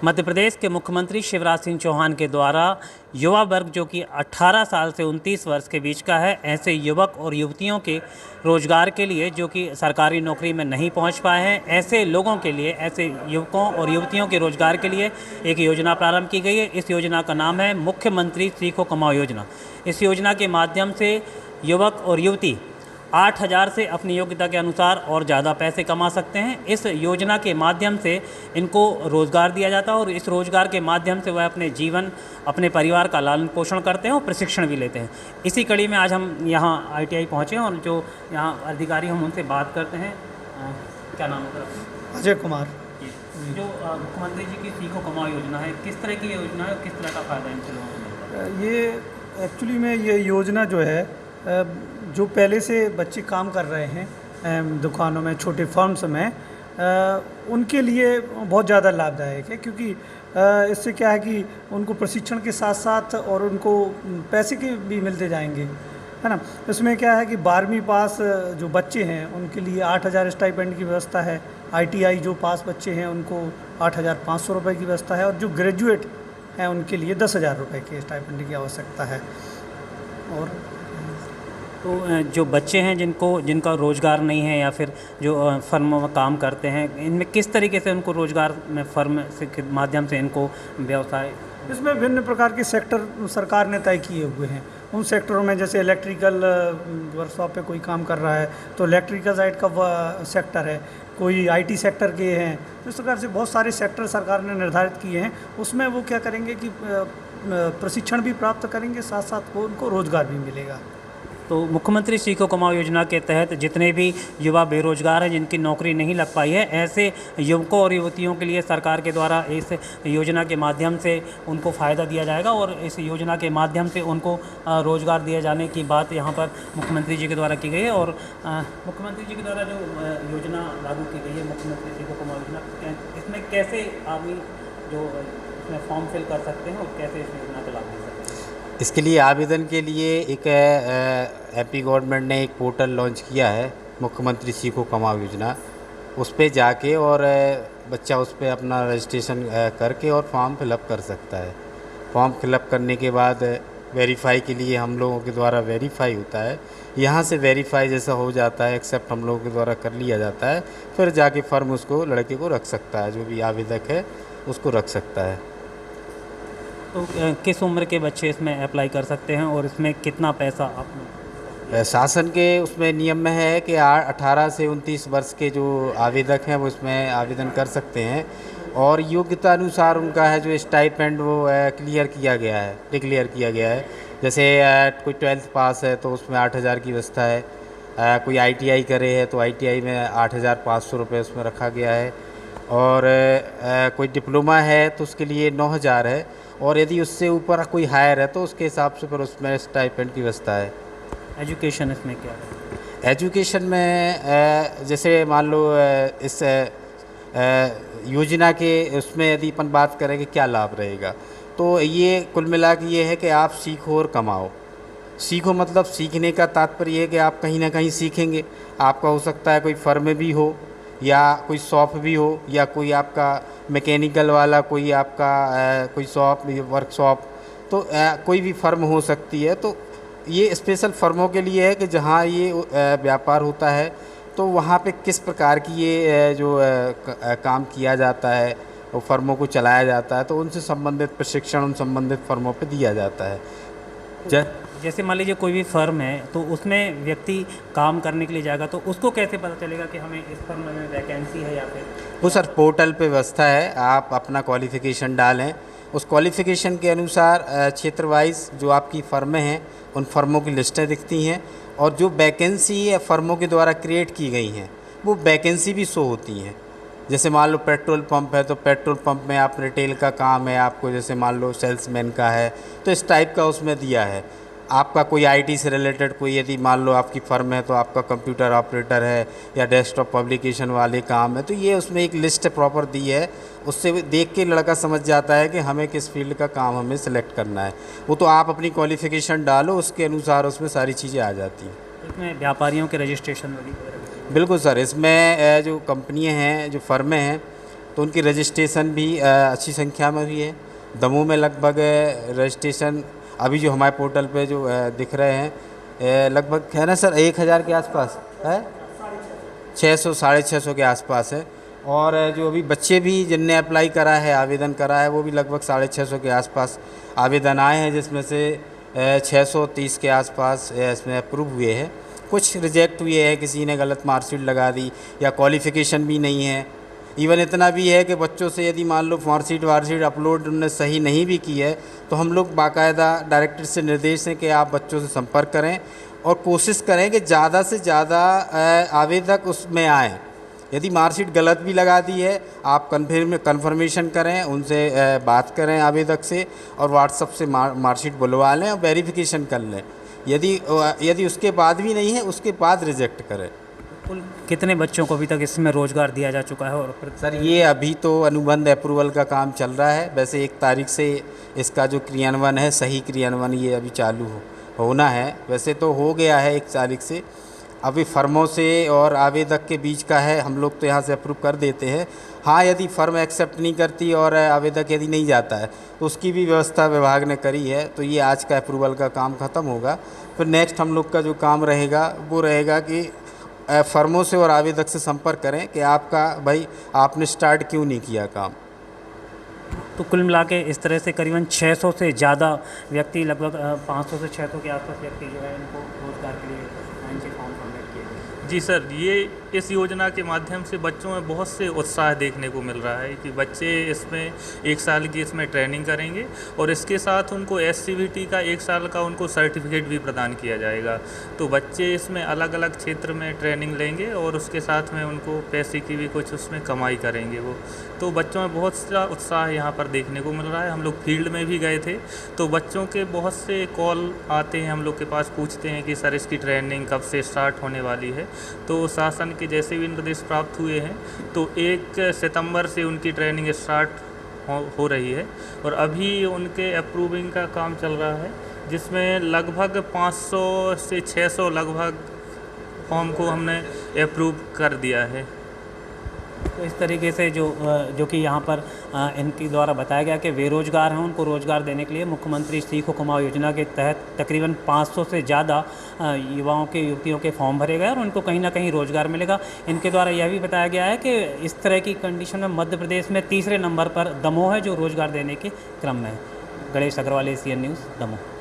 मध्य प्रदेश के मुख्यमंत्री शिवराज सिंह चौहान के द्वारा युवा वर्ग जो कि 18 साल से 29 वर्ष के बीच का है, ऐसे युवक और युवतियों के रोजगार के लिए जो कि सरकारी नौकरी में नहीं पहुंच पाए हैं, ऐसे लोगों के लिए, ऐसे युवकों और युवतियों के रोजगार के लिए एक योजना प्रारंभ की गई है। इस योजना का नाम है मुख्यमंत्री सीखो कमाओ योजना। इस योजना के माध्यम से युवक और युवती 8,000 से अपनी योग्यता के अनुसार और ज़्यादा पैसे कमा सकते हैं। इस योजना के माध्यम से इनको रोज़गार दिया जाता है और इस रोज़गार के माध्यम से वह अपने जीवन, अपने परिवार का लालन पोषण करते हैं और प्रशिक्षण भी लेते हैं। इसी कड़ी में आज हम यहाँ ITI पहुँचे हैं और जो यहाँ अधिकारी हम उनसे बात करते हैं। क्या नाम है आपका? अजय कुमार। जो मुख्यमंत्री जी की सीखो कमाओ योजना है, किस तरह की योजना है और किस तरह का फ़ायदा इनसे लोगों को मिलता है? ये एक्चुअली में ये योजना जो है, जो पहले से बच्चे काम कर रहे हैं दुकानों में, छोटे फर्म्स में, उनके लिए बहुत ज़्यादा लाभदायक है, क्योंकि इससे क्या है कि उनको प्रशिक्षण के साथ साथ और उनको पैसे के भी मिलते जाएंगे, है ना। इसमें क्या है कि 12वीं पास जो बच्चे हैं उनके लिए 8,000 स्टाइपेंड की व्यवस्था है। ITI जो पास बच्चे हैं उनको 8,500 रुपये की व्यवस्था है, और जो ग्रेजुएट हैं उनके लिए 10,000 रुपये के स्टाइपेंड की आवश्यकता है। और तो जो बच्चे हैं जिनका रोज़गार नहीं है या फिर जो फर्मों में काम करते हैं, इनमें किस तरीके से उनको रोज़गार में फर्म से के माध्यम से इनको व्यवसाय? इसमें भिन्न प्रकार के सेक्टर सरकार ने तय किए हुए हैं। उन सेक्टरों में जैसे इलेक्ट्रिकल वर्कशॉप पे कोई काम कर रहा है तो इलेक्ट्रिकल साइड का सेक्टर है, कोई IT सेक्टर के हैं। तो इस प्रकार से बहुत सारे सेक्टर सरकार ने निर्धारित किए हैं। उसमें वो क्या करेंगे कि प्रशिक्षण भी प्राप्त करेंगे, साथ साथ वो उनको रोज़गार भी मिलेगा। तो मुख्यमंत्री सीखो कमाओ योजना के तहत जितने भी युवा बेरोजगार हैं, जिनकी नौकरी नहीं लग पाई है, ऐसे युवकों और युवतियों के लिए सरकार के द्वारा इस योजना के माध्यम से उनको फ़ायदा दिया जाएगा और इस योजना के माध्यम से उनको रोज़गार दिए जाने की बात यहाँ पर मुख्यमंत्री जी के द्वारा की गई है। और मुख्यमंत्री जी के द्वारा जो योजना लागू की गई है, मुख्यमंत्री सीखो कमाओ योजना, इसमें कैसे आदमी जो इसमें फॉर्म फिल कर सकते हैं और कैसे इस योजना का लाभ ले सकते हैं? इसके लिए आवेदन के लिए एक MP गवर्नमेंट ने एक पोर्टल लॉन्च किया है, मुख्यमंत्री सीखो कमाओ योजना। उस पर जाके और बच्चा उस पर अपना रजिस्ट्रेशन करके और फॉर्म फिलअप कर सकता है। फॉर्म फिलअप करने के बाद वेरीफाई के लिए हम लोगों के द्वारा वेरीफाई होता है। यहाँ से वेरीफाई जैसा हो जाता है, एक्सेप्ट हम लोगों के द्वारा कर लिया जाता है, फिर जाके फर्म उसको लड़के को रख सकता है, जो भी आवेदक है उसको रख सकता है। तो किस उम्र के बच्चे इसमें अप्लाई कर सकते हैं और इसमें कितना पैसा आप? शासन के उसमें नियम में है कि 18 से 29 वर्ष के जो आवेदक हैं वो इसमें आवेदन कर सकते हैं, और योग्यता अनुसार उनका है जो स्टाइपेंड वो क्लियर किया गया है, डिक्लेयर किया गया है। जैसे कोई 12th पास है तो उसमें 8,000 की व्यवस्था है, कोई ITI करे है तो ITI में 8,500 रुपये उसमें रखा गया है, और कोई डिप्लोमा है तो उसके लिए 9,000 है, और यदि उससे ऊपर कोई हायर है तो उसके हिसाब से फिर उसमें स्टाइपेंड की व्यवस्था है। एजुकेशन इसमें क्या है? एजुकेशन में जैसे मान लो इस योजना के उसमें यदि अपन बात करें कि क्या लाभ रहेगा, तो ये कुल मिला के ये है कि आप सीखो और कमाओ। सीखो मतलब सीखने का तात्पर्य ये है कि आप कहीं ना कहीं सीखेंगे। आपका हो सकता है कोई फर्म भी हो, या कोई शॉप भी हो, या कोई आपका मैकेनिकल वाला कोई आपका कोई शॉप, वर्कशॉप, तो कोई भी फर्म हो सकती है। तो ये स्पेशल फर्मों के लिए है कि जहाँ ये व्यापार होता है तो वहाँ पे किस प्रकार की ये जो काम किया जाता है, वो फर्मों को चलाया जाता है, तो उनसे संबंधित प्रशिक्षण उन संबंधित फर्मों पे दिया जाता है। जैसे मान लीजिए कोई भी फर्म है तो उसमें व्यक्ति काम करने के लिए जाएगा, तो उसको कैसे पता चलेगा कि हमें इस फर्म में वैकेंसी है या फिर? वो सर पोर्टल पे व्यवस्था है, आप अपना क्वालिफ़िकेशन डालें, उस क्वालिफ़िकेशन के अनुसार क्षेत्र वाइज जो आपकी फर्में हैं उन फर्मों की लिस्टें दिखती हैं, और जो वैकेंसी फर्मों के द्वारा क्रिएट की गई हैं वो वैकेंसी भी शो होती हैं। जैसे मान लो पेट्रोल पंप है तो पेट्रोल पंप में आप रिटेल का काम है, आपको जैसे मान लो सेल्समैन का है तो इस टाइप का उसमें दिया है। आपका कोई IT से रिलेटेड कोई यदि मान लो आपकी फर्म है तो आपका कंप्यूटर ऑपरेटर है या डेस्कटॉप पब्लिकेशन वाले काम है, तो ये उसमें एक लिस्ट प्रॉपर दी है। उससे देख के लड़का समझ जाता है कि हमें किस फील्ड का काम हमें सेलेक्ट करना है। वो तो आप अपनी क्वालिफ़िकेशन डालो, उसके अनुसार उसमें सारी चीज़ें आ जाती हैं। इसमें व्यापारियों के रजिस्ट्रेशन वगैरह? बिल्कुल सर, इसमें जो कंपनियां हैं, जो फर्में हैं, तो उनकी रजिस्ट्रेशन भी अच्छी संख्या में हुई है। दमोह में लगभग रजिस्ट्रेशन अभी जो हमारे पोर्टल पे जो दिख रहे हैं लगभग है ना सर 1000 के आसपास है, 600 650 के आसपास है। और जो अभी बच्चे भी जिनने अप्लाई करा है, आवेदन करा है, वो भी लगभग 650 के आसपास आवेदन आए हैं, जिसमें से 630 के आसपास इसमें अप्रूव हुए हैं। कुछ रिजेक्ट हुए हैं, किसी ने गलत मार्कशीट लगा दी या क्वालिफ़िकेशन भी नहीं है। इवन इतना भी है कि बच्चों से यदि मान लो मार्कशीट अपलोड उन्होंने सही नहीं भी की है, तो हम लोग बाकायदा डायरेक्टर से निर्देश हैं कि आप बच्चों से संपर्क करें और कोशिश करें कि ज़्यादा से ज़्यादा आवेदक उसमें आएँ। यदि मार्कशीट गलत भी लगा दी है, आप कन्फर्मेशन करें, उनसे बात करें आवेदक से, और व्हाट्सएप से मार्कशीट बुलवा लें और वेरिफिकेशन कर लें। यदि उसके बाद भी नहीं है, उसके बाद रिजेक्ट करें। कुल कितने बच्चों को अभी तक इसमें रोज़गार दिया जा चुका है? और सर ये अभी तो अनुबंध अप्रूवल का काम चल रहा है। वैसे 1 तारीख से इसका जो क्रियान्वयन है, सही क्रियान्वयन ये अभी चालू होना है। वैसे तो हो गया है 1 तारीख से, अभी फर्मों से और आवेदक के बीच का है। हम लोग तो यहाँ से अप्रूव कर देते हैं। हाँ, यदि फर्म एक्सेप्ट नहीं करती और आवेदक यदि नहीं जाता है, तो उसकी भी व्यवस्था विभाग ने करी है। तो ये आज का अप्रूवल का काम ख़त्म होगा। फिर नेक्स्ट हम लोग का जो काम रहेगा वो रहेगा कि फर्मों से और आवेदक से संपर्क करें कि आपने स्टार्ट क्यों नहीं किया काम। तो कुल मिला के इस तरह से करीबन 600 से ज़्यादा व्यक्ति, लगभग 500 से 600 के आसपास व्यक्ति जो है इनको रोज़गार के लिए इनके फॉर्म सबमिट किए गए। जी सर, ये इस योजना के माध्यम से बच्चों में बहुत से उत्साह देखने को मिल रहा है कि बच्चे इसमें 1 साल की इसमें ट्रेनिंग करेंगे और इसके साथ उनको SCVT का 1 साल का उनको सर्टिफिकेट भी प्रदान किया जाएगा। तो बच्चे इसमें अलग अलग क्षेत्र में ट्रेनिंग लेंगे और उसके साथ में उनको पैसे की भी कुछ उसमें कमाई करेंगे वो। तो बच्चों में बहुत सा उत्साह यहाँ पर देखने को मिल रहा है। हम लोग फील्ड में भी गए थे, तो बच्चों के बहुत से कॉल आते हैं हम लोग के पास, पूछते हैं कि सर इसकी ट्रेनिंग कब से स्टार्ट होने वाली है। तो शासन के जैसे भी निर्देश प्राप्त हुए हैं, तो 1 सितंबर से उनकी ट्रेनिंग स्टार्ट हो रही है और अभी उनके अप्रूविंग का काम चल रहा है, जिसमें लगभग 500 से 600 लगभग फॉर्म को हमने अप्रूव कर दिया है। तो इस तरीके से जो कि यहाँ पर इनके द्वारा बताया गया कि बेरोजगार हैं, उनको रोज़गार देने के लिए मुख्यमंत्री सीखो कमाओ योजना के तहत तकरीबन 500 से ज़्यादा युवाओं के युवतियों के फॉर्म भरे गए और उनको कहीं ना कहीं रोज़गार मिलेगा। इनके द्वारा यह भी बताया गया है कि इस तरह की कंडीशन में मध्य प्रदेश में तीसरे नंबर पर दमोह है, जो रोज़गार देने के क्रम में है। Ganesh Agrawal, ACN news, Damoh.